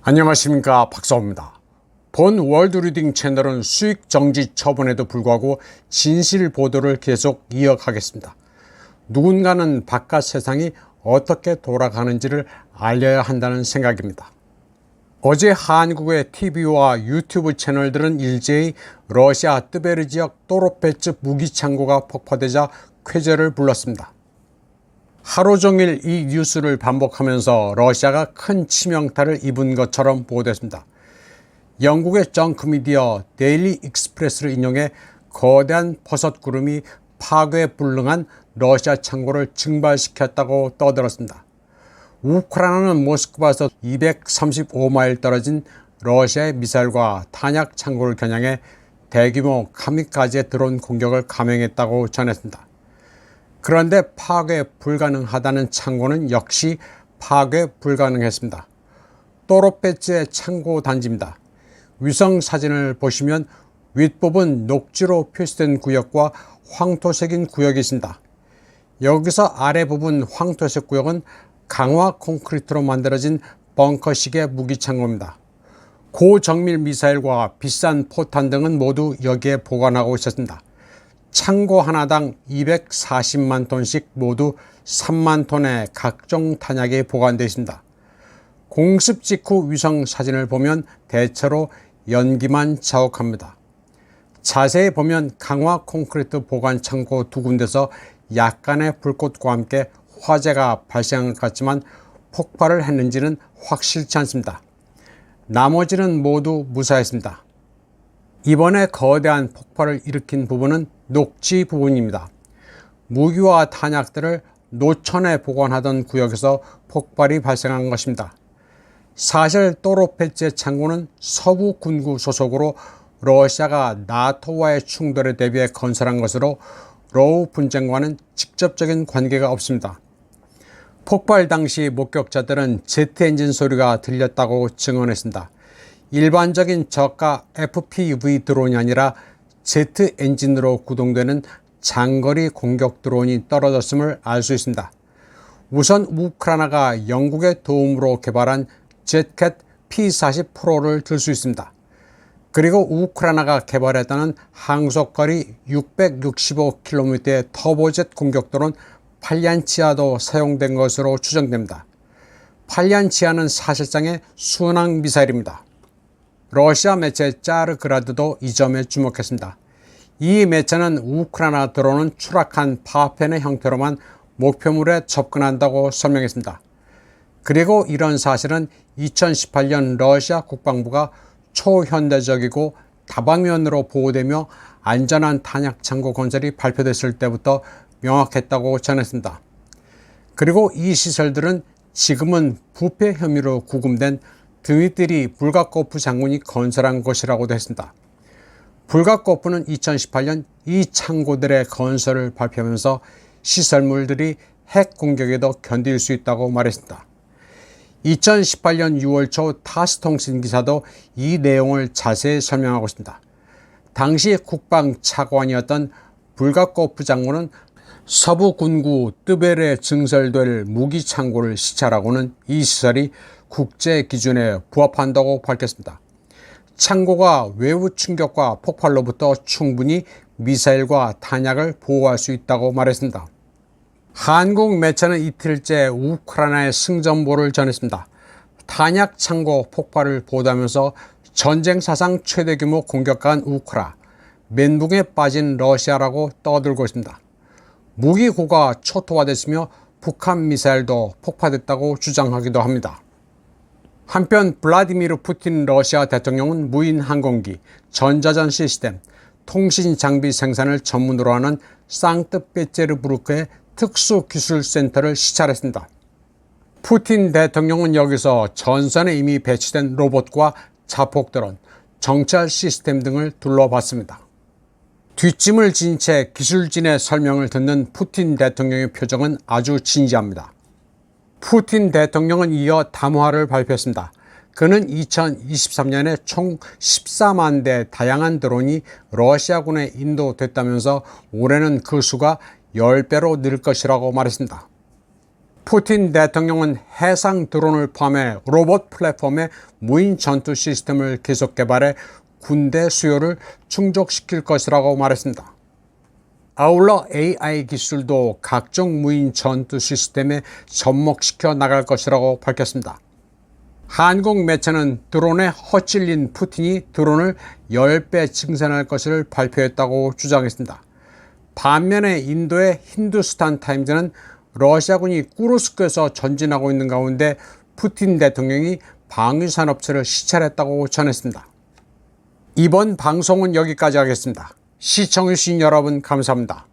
안녕하십니까, 박사호입니다. 본 월드리딩 채널은 수익 정지 처분에도 불구하고 진실 보도를 계속 이어가겠습니다. 누군가는 바깥 세상이 어떻게 돌아가는지를 알려야 한다는 생각입니다. 어제 한국의 TV와 유튜브 채널들은 일제히 러시아 뜨베르 지역 또로페츠 무기 창고가 폭파되자 쾌재를 불렀습니다. 하루 종일 이 뉴스를 반복하면서 러시아가 큰 치명타를 입은 것처럼 보도했습니다. 영국의 정크미디어 데일리 익스프레스를 인용해 거대한 버섯 구름이 파괴불능한 러시아 창고를 증발시켰다고 떠들었습니다. 우크라이나는 모스크바에서 235마일 떨어진 러시아의 미사일과 탄약 창고를 겨냥해 대규모 카미카제 드론 공격을 감행했다고 전했습니다. 그런데 파괴 불가능하다는 창고는 역시 파괴 불가능했습니다. 또로페츠의 창고 단지입니다. 위성 사진을 보시면 윗부분 녹지로 표시된 구역과 황토색인 구역이 있습니다. 여기서 아래 부분 황토색 구역은 강화 콘크리트로 만들어진 벙커식의 무기 창고입니다. 고정밀 미사일과 비싼 포탄 등은 모두 여기에 보관하고 있었습니다. 창고 하나당 240만 톤씩 모두 3만 톤의 각종 탄약이 보관되어 있습니다. 공습 직후 위성 사진을 보면 대체로 연기만 자욱합니다. 자세히 보면 강화 콘크리트 보관 창고 두 군데서 약간의 불꽃과 함께 화재가 발생한 것 같지만 폭발을 했는지는 확실치 않습니다. 나머지는 모두 무사했습니다. 이번에 거대한 폭발을 일으킨 부분은 녹지 부분입니다. 무기와 탄약들을 노천에 보관하던 구역에서 폭발이 발생한 것입니다. 사실 또로페츠의 창고는 서부 군구 소속으로 러시아가 나토와의 충돌에 대비해 건설한 것으로 러우 분쟁과는 직접적인 관계가 없습니다. 폭발 당시 목격자들은 제트 엔진 소리가 들렸다고 증언했습니다. 일반적인 저가 FPV 드론이 아니라 제트 엔진으로 구동되는 장거리 공격 드론이 떨어졌음을 알 수 있습니다. 우선 우크라이나가 영국의 도움으로 개발한 제트캣 P-40 프로를 들 수 있습니다. 그리고 우크라이나가 개발했다는 항속거리 665km의 터보젯 공격 드론 팔얀치아도 사용된 것으로 추정됩니다. 팔얀치아는 사실상의 순항 미사일입니다. 러시아 매체 짜르그라드도 이 점에 주목했습니다. 이 매체는 우크라이나 드론은 추락한 파편의 형태로만 목표물에 접근한다고 설명했습니다. 그리고 이런 사실은 2018년 러시아 국방부가 초현대적이고 다방면으로 보호되며 안전한 탄약 창고 건설이 발표됐을 때부터 명확했다고 전했습니다. 그리고 이 시설들은 지금은 부패 혐의로 구금된 드미트리 불가코프 장군이 건설한 것이라고도 했습니다. 불가코프는 2018년 이 창고들의 건설을 발표하면서 시설물들이 핵 공격에도 견딜 수 있다고 말했습니다. 2018년 6월 초 타스통신 기사도 이 내용을 자세히 설명하고 있습니다. 당시 국방차관이었던 불가코프 장군은 서부 군구 뜨베르에 증설될 무기 창고를 시찰하고는 이 시설이 국제 기준에 부합한다고 밝혔습니다. 창고가 외부 충격과 폭발로부터 충분히 미사일과 탄약을 보호할 수 있다고 말했습니다. 한국 매체는 이틀째 우크라이나의 승전보를 전했습니다. 탄약 창고 폭발을 보도하면서 전쟁 사상 최대 규모 공격한 우크라, 멘붕에 빠진 러시아라고 떠들고 있습니다. 무기고가 초토화됐으며 북한 미사일도 폭파됐다고 주장하기도 합니다. 한편 블라디미르 푸틴 러시아 대통령은 무인 항공기, 전자전 시스템, 통신 장비 생산을 전문으로 하는 상트페테르부르크의 특수기술센터를 시찰했습니다. 푸틴 대통령은 여기서 전선에 이미 배치된 로봇과 자폭 드론, 정찰 시스템 등을 둘러봤습니다. 뒷짐을 진 채 기술진의 설명을 듣는 푸틴 대통령의 표정은 아주 진지합니다. 푸틴 대통령은 이어 담화를 발표했습니다. 그는 2023년에 총 14만 대 다양한 드론이 러시아군에 인도됐다면서 올해는 그 수가 10배로 늘 것이라고 말했습니다. 푸틴 대통령은 해상 드론을 포함해 로봇 플랫폼의 무인 전투 시스템을 계속 개발해 군대 수요를 충족시킬 것이라고 말했습니다. 아울러 AI 기술도 각종 무인 전투 시스템에 접목시켜 나갈 것이라고 밝혔습니다. 한국 매체는 드론에 헛찔린 푸틴이 드론을 10배 증산할 것을 발표했다고 주장했습니다. 반면에 인도의 힌두스탄 타임즈는 러시아군이 쿠르스크에서 전진하고 있는 가운데 푸틴 대통령이 방위산업체를 시찰했다고 전했습니다. 이번 방송은 여기까지 하겠습니다. 시청해주신 여러분 감사합니다.